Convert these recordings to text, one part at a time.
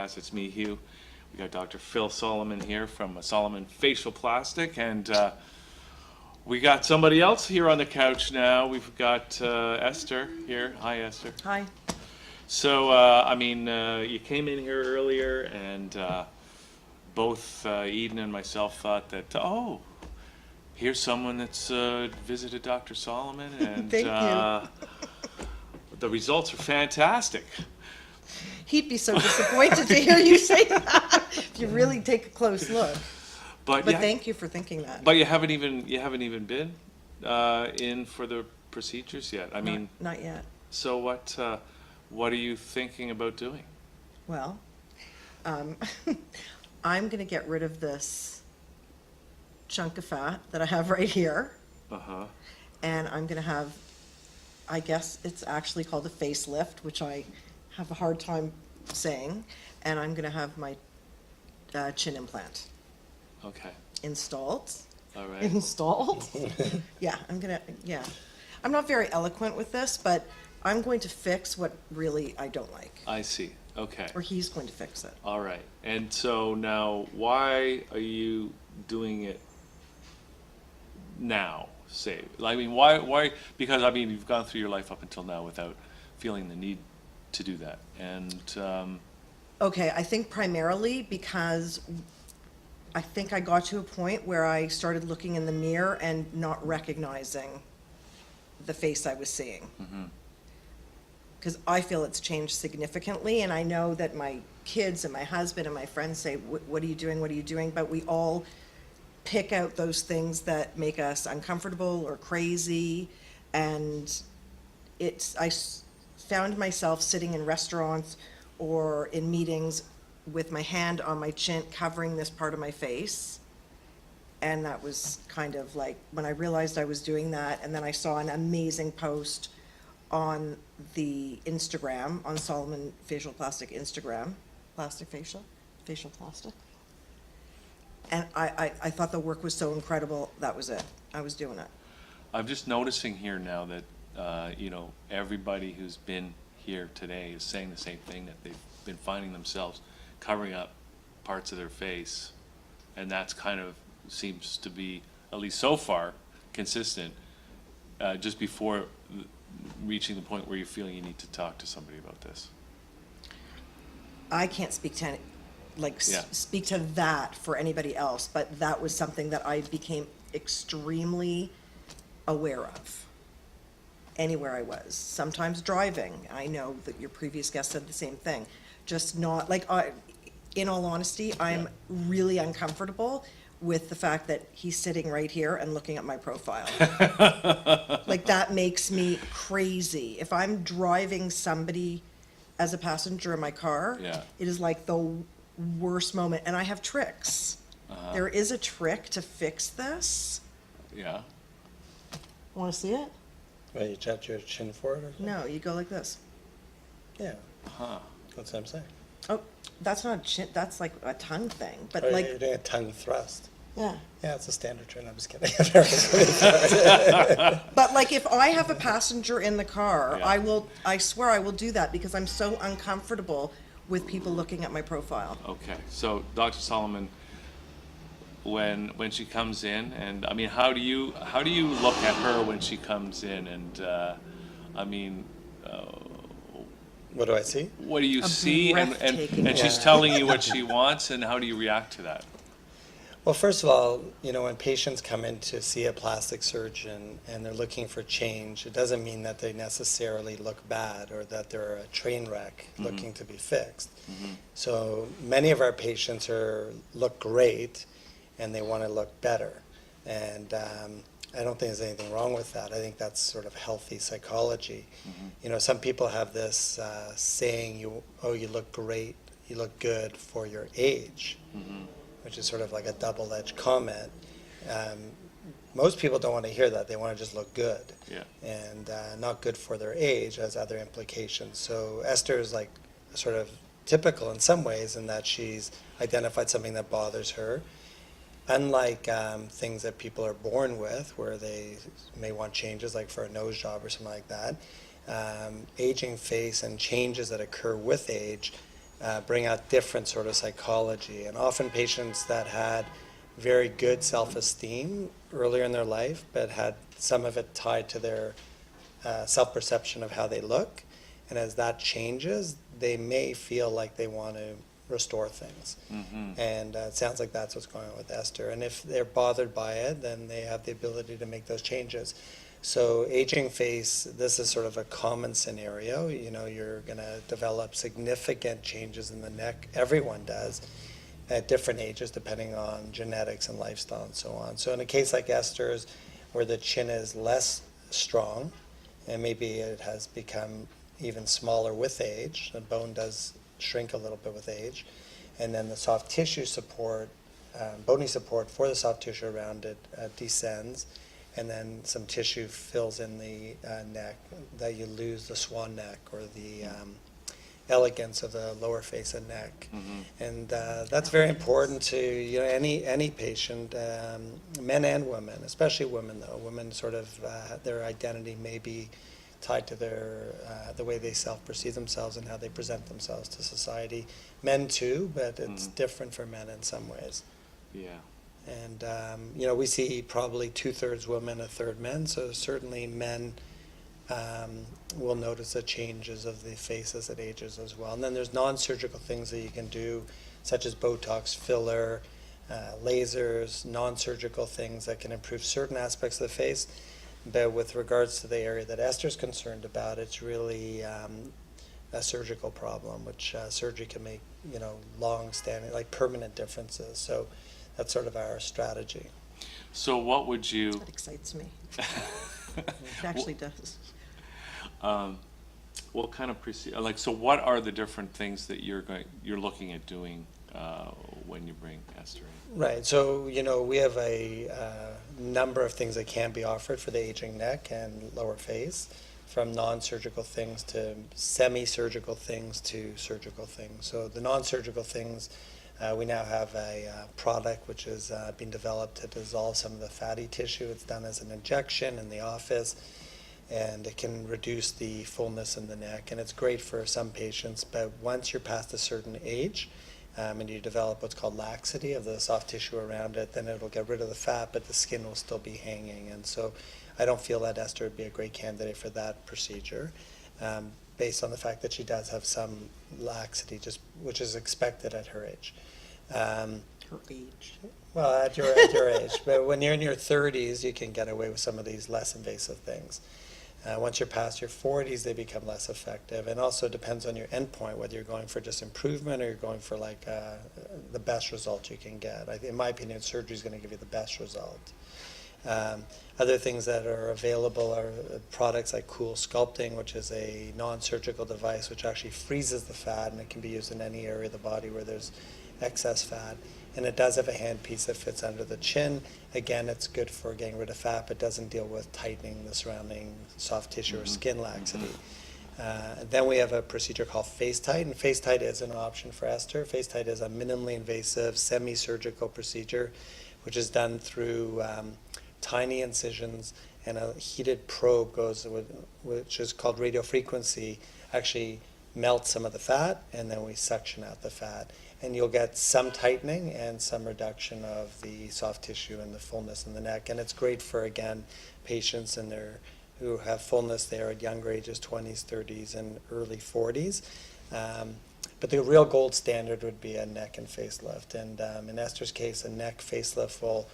podcast. It's me, Hugh. We got Dr. Phil Solomon here from Solomon Facial Plastic, and we got somebody else here on the couch now. We've got Esther here. Hi, Esther. Hi. So, you came in here earlier, and both Eden and myself thought that, here's someone that's visited Dr. Solomon, and Thank you. The results are fantastic. He'd be so disappointed to hear you say that if you really take a close look. But thank you for thinking that. But you haven't even been in for the procedures yet. Not yet. So what are you thinking about doing? Well, I'm going to get rid of this chunk of fat that I have right here. Uh-huh. And I'm going to have, I guess it's actually called a facelift, which I have a hard time saying. And I'm going to have my chin implant installed. All right. Installed? Yeah, I'm not very eloquent with this, but I'm going to fix what really I don't like. I see. Okay. Or he's going to fix it. All right. And so now, why are you doing it now? Why? Because you've gone through your life up until now without feeling the need to do that. And Okay, I think primarily because I think I got to a point where I started looking in the mirror and not recognizing the face I was seeing. Because I feel it's changed significantly, and I know that my kids and my husband and my friends say, what are you doing, what are you doing? But we all pick out those things that make us uncomfortable or crazy, and I found myself sitting in restaurants or in meetings with my hand on my chin covering this part of my face, and that was kind of like when I realized I was doing that. And then I saw an amazing post on the Instagram, on Solomon Facial Plastic Instagram, facial plastic. And I thought the work was so incredible, that was it. I was doing it. I'm just noticing here now that, everybody who's been here today is saying the same thing, that they've been finding themselves covering up parts of their face. And that's kind of seems to be, at least so far, consistent, just before reaching the point where you feel you need to talk to somebody about this. I can't speak to speak to that for anybody else, but that was something that I became extremely aware of anywhere I was. Sometimes driving, I know that your previous guest said the same thing. Just not in all honesty, I'm really uncomfortable with the fact that he's sitting right here and looking at my profile. That makes me crazy. If I'm driving somebody as a passenger in my car, it is like the worst moment. And I have tricks. There is a trick to fix this. Yeah. Want to see it? Well, you tap your chin forward or something? No, you go like this. Yeah. Huh. That's what I'm saying. Oh, that's not a chin, that's like a tongue thing. But You're doing a tongue thrust. Yeah. Yeah, it's a standard trend. I'm just kidding. But if I have a passenger in the car, Yeah. I swear I will do that because I'm so uncomfortable with people looking at my profile. Okay. So, Dr. Solomon, when she comes in, and how do you look at her when she comes in, and What do I see? what do you see, and breathtaking she's woman. telling you what she wants, and how do you react to that? Well, first of all, when patients come in to see a plastic surgeon and they're looking for change, it doesn't mean that they necessarily look bad or that they're a train wreck looking to be fixed. So many of our patients look great and they want to look better. And I don't think there's anything wrong with that. I think that's sort of healthy psychology. Some people have this saying, you look great, you look good for your age. Which is sort of like a double-edged comment. Most people don't want to hear that. They want to just look good. Yeah. And not good for their age has other implications. So Esther is sort of typical in some ways in that she's identified something that bothers her. Unlike things that people are born with, where they may want changes, like for a nose job or something like that, aging face and changes that occur with age bring out different sort of psychology. And often patients that had very good self-esteem earlier in their life, but had some of it tied to their self-perception of how they look. And as that changes, they may feel like they want to restore things. And it sounds like that's what's going on with Esther. And if they're bothered by it, then they have the ability to make those changes. So aging face, this is sort of a common scenario. You know, you're going to develop significant changes in the neck. Everyone does at different ages, depending on genetics and lifestyle and so on. So in a case like Esther's, where the chin is less strong, and maybe it has become even smaller with age, the bone does shrink a little bit with age, and then the soft tissue support, bony support for the soft tissue around it descends, and then some tissue fills in the neck, that you lose the swan neck or the elegance of the lower face and neck. And that's very important to any patient, men and women, especially women though. Women sort of, their identity may be tied to their the way they self-perceive themselves and how they present themselves to society. Men too, but it's different for men in some ways. Yeah. And we see probably 2/3 women, 1/3 men. So certainly men will notice the changes of the face as it ages as well. And then there's non-surgical things that you can do, such as Botox, filler, lasers, non-surgical things that can improve certain aspects of the face. But with regards to the area that Esther's concerned about, it's really a surgical problem, which surgery can make, long-standing, like permanent differences. So that's sort of our strategy. So what would you? That excites me. It actually does. What kind of so what are the different things that you're looking at doing when you bring Esther in? Right. So we have a number of things that can be offered for the aging neck and lower face, from non-surgical things to semi-surgical things to surgical things. So the non-surgical things, we now have a product which is being developed to dissolve some of the fatty tissue. It's done as an injection in the office, and it can reduce the fullness in the neck. And it's great for some patients, but once you're past a certain age, and you develop what's called laxity of the soft tissue around it, then it'll get rid of the fat, but the skin will still be hanging. And so I don't feel that Esther would be a great candidate for that procedure, based on the fact that she does have some laxity, which is expected at her age. Her age. Well, at your age. But when you're in your 30s, you can get away with some of these less invasive things. Once you're past your 40s, they become less effective. And also depends on your endpoint, whether you're going for just improvement or you're going for the best result you can get. In my opinion, surgery is going to give you the best result. Other things that are available are products like Cool Sculpting, which is a non-surgical device which actually freezes the fat, and it can be used in any area of the body where there's excess fat. And it does have a handpiece that fits under the chin. Again, it's good for getting rid of fat, but doesn't deal with tightening the surrounding soft tissue or skin laxity. Then we have a procedure called FaceTite, and FaceTite is an option for Esther. FaceTite is a minimally invasive, semi-surgical procedure, which is done through tiny incisions, and a heated probe which is called radiofrequency, actually melts some of the fat, and then we suction out the fat. And you'll get some tightening and some reduction of the soft tissue and the fullness in the neck. And it's great for, again, patients who have fullness there at younger ages, 20s, 30s, and early 40s. But the real gold standard would be a neck and facelift. And in Esther's case, a neck facelift will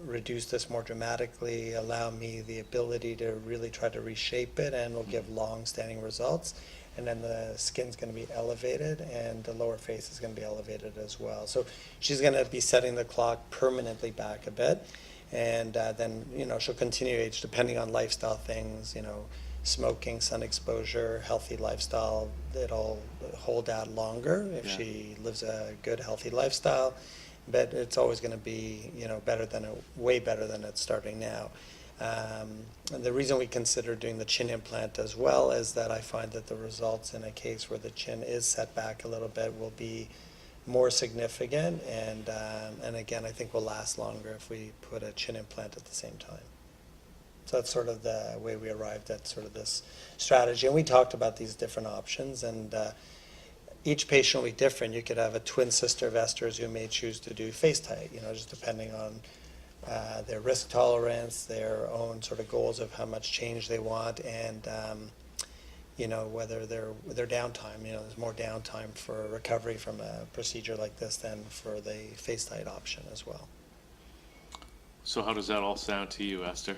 reduce this more dramatically, allow me the ability to really try to reshape it, and will give long-standing results. And then the skin's going to be elevated, and the lower face is going to be elevated as well. So she's going to be setting the clock permanently back a bit, and then she'll continue to age depending on lifestyle things, smoking, sun exposure, healthy lifestyle. It'll hold out longer if she lives a good, healthy lifestyle, but it's always going to be way better than it's starting now. And the reason we consider doing the chin implant as well is that I find that the results in a case where the chin is set back a little bit will be more significant, and again, I think will last longer if we put a chin implant at the same time. So that's sort of the way we arrived at sort of this strategy. And we talked about these different options, and each patient will be different. You could have a twin sister of Esther's who may choose to do face tight, just depending on their risk tolerance, their own sort of goals of how much change they want, and whether their downtime. There's more downtime for recovery from a procedure like this than for the face tight option as well. So how does that all sound to you, Esther?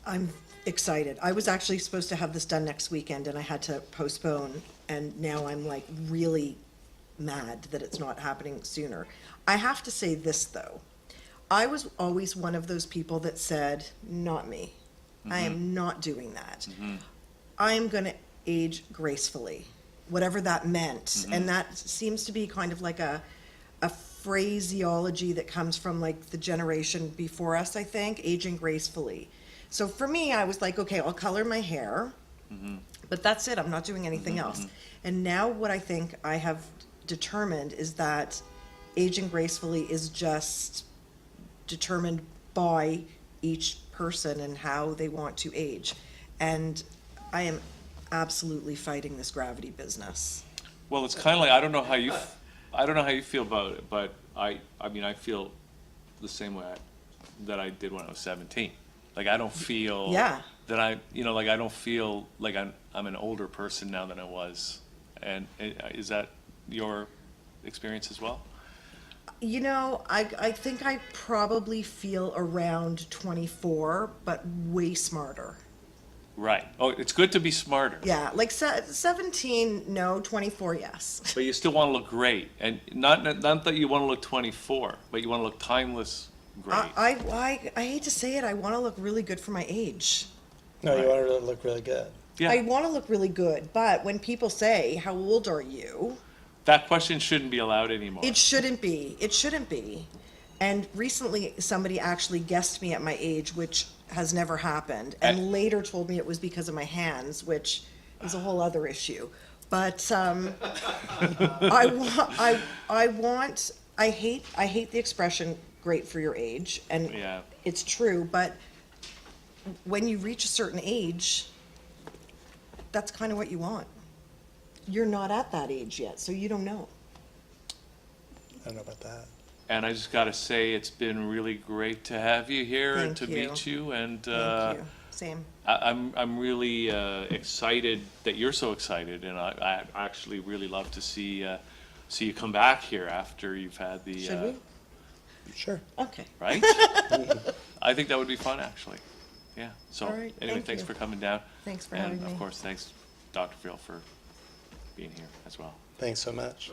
I'm excited. I was actually supposed to have this done next weekend and I had to postpone, and now I'm like really mad that it's not happening sooner. I have to say this though. I was always one of those people that said, not me. I am not doing that. I am going to age gracefully, whatever that meant. And that seems to be kind of like a phraseology that comes from like the generation before us, I think, aging gracefully. So for me, I was like, okay, I'll color my hair, but that's it. I'm not doing anything else. And now what I think I have determined is that aging gracefully is just determined by each person and how they want to age. And I am absolutely fighting this gravity business. Well, it's kind of like, I don't know how you feel about it, but I mean, I feel the same way that I did when I was 17. Like, I don't feel Yeah. that I don't feel like I'm an older person now than I was. And is that your experience as well? I think I probably feel around 24, but way smarter. Right. Oh, it's good to be smarter. Yeah, like 17, no, 24, yes. But you still want to look great. And not that you want to look 24, but you want to look timeless great. I hate to say it, I want to look really good for my age. No, you Right. want to look really good. Yeah. I want to look really good, but when people say, how old are you? That question shouldn't be allowed anymore. It shouldn't be. It shouldn't be. And recently, somebody actually guessed me at my age, which has never happened, and later told me it was because of my hands, which is a whole other issue. But I hate the expression "great for your age," and Yeah. it's true. But when you reach a certain age, that's kind of what you want. You're not at that age yet, so you don't know. I don't know about that. And I just got to say, it's been really great to have you here and Thank to you. meet you. And Thank you. Same. I'm really excited that you're so excited, and I actually really love to see you come back here after you've had the. Should we? Sure. Okay. Right? I think that would be fun, actually. Yeah. So All right, anyway, thank thanks you. for coming down. Thanks for and having me. of course, thanks, Dr. Phil, for being here as well. Thanks so much.